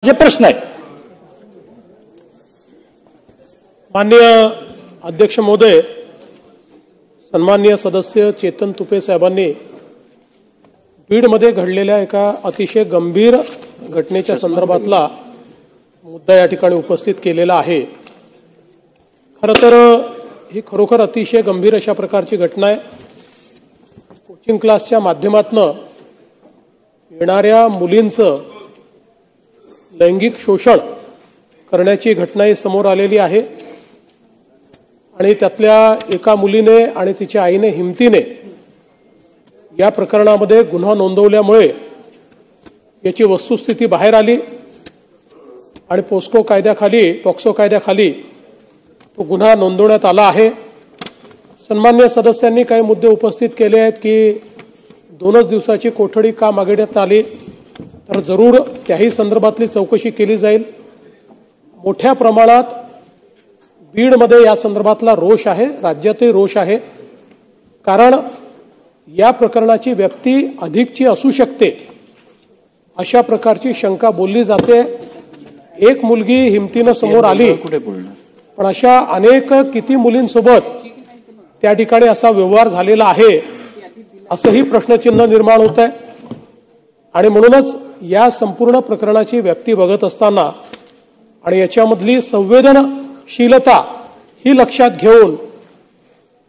जे प्रश्न आहे माननीय अध्यक्ष महोदय, सन्माननीय सदस्य चेतन तुपे साहेबांनी बीडमध्ये घडलेल्या एका अतिशय गंभीर घटनेच्या संदर्भातला मुद्दा या ठिकाणी उपस्थित केलेला आहे। खरं तर ही खरोखर अतिशय गंभीर अशा प्रकारची घटना आहे। कोचिंग क्लासच्या माध्यमातून येणाऱ्या मुलींचं लैंगिक शोषण करण्याची घटना ही समोर आलेली आहे आणि त्यातल्या एका मुलीने आणि तिच्या आईने हिमतीने या प्रकरणामध्ये गुन्हा नोंदवल्यामुळे याची वस्तुस्थिती बाहेर आली आणि पॉक्सो कायद्याखाली तो गुन्हा नोंदवण्यात आला आहे। सन्माननीय सदस्यांनी काही मुद्दे उपस्थित केले आहेत की 2 दिवसाची कोठडी का मागण्यात आली, तर जरूर त्याही संदर्भातली चौकशी केली जाईल। मोठ्या प्रमाणात बीडमध्ये या संदर्भातला रोष आहे, राज्यातही रोष आहे, कारण या प्रकरणाची व्यक्ती अधिकची असू शकते अशा प्रकारची शंका बोलली जाते। एक मुलगी हिमतीनं समोर आली, पण अशा अनेक किती मुलींसोबत त्या ठिकाणी असा व्यवहार झालेला आहे असंही प्रश्नचिन्ह निर्माण होत आहे। आणि म्हणूनच या संपूर्ण प्रकरणाची व्यक्ती बघत असताना आणि याच्यामधली संवेदनशीलता ही लक्षात घेऊन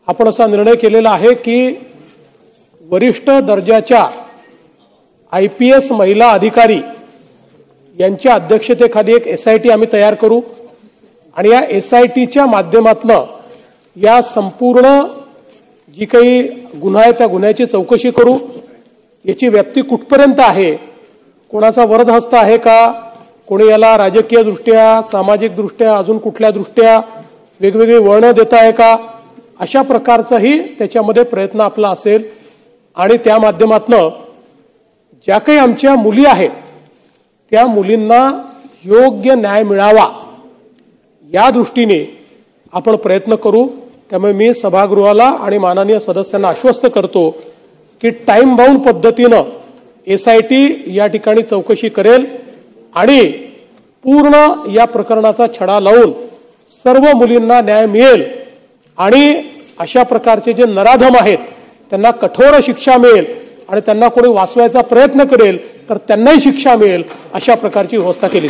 आपण असा निर्णय केलेला आहे की वरिष्ठ दर्जाच्या IPS महिला अधिकारी यांच्या अध्यक्षतेखाली एक SIT आम्ही तयार करू आणि या SITच्या माध्यमातून या संपूर्ण जी काही गुन्हा आहे त्या गुन्ह्याची चौकशी करू। याची व्याप्ती कुठपर्यंत आहे, कोणाचा वरदहस्त आहे का, कोणी याला राजकीय दृष्ट्या, सामाजिक दृष्ट्या, अजून कुठल्या दृष्ट्या वेगवेगळी वळणं देत आहे का, अशा प्रकारचाही त्याच्यामध्ये प्रयत्न आपला असेल। आणि त्या माध्यमातून ज्या काही आमच्या मुली आहेत त्या मुलींना योग्य न्याय मिळावा या दृष्टीने आपण प्रयत्न करू। त्यामुळे मी सभागृहाला आणि माननीय सदस्यांना आश्वस्त करतो की टाइम बाउंड पद्धतीनं SIT या ठिकाणी चौकशी करेल आणि पूर्ण या प्रकरणाचा छडा लावून सर्व मुलींना न्याय मिळेल आणि अशा प्रकारचे जे नराधम आहेत त्यांना कठोर शिक्षा मिळेल आणि त्यांना कोणी वाचवायचा प्रयत्न करेल तर त्यांनाही शिक्षा मिळेल, अशा प्रकारची व्यवस्था केली।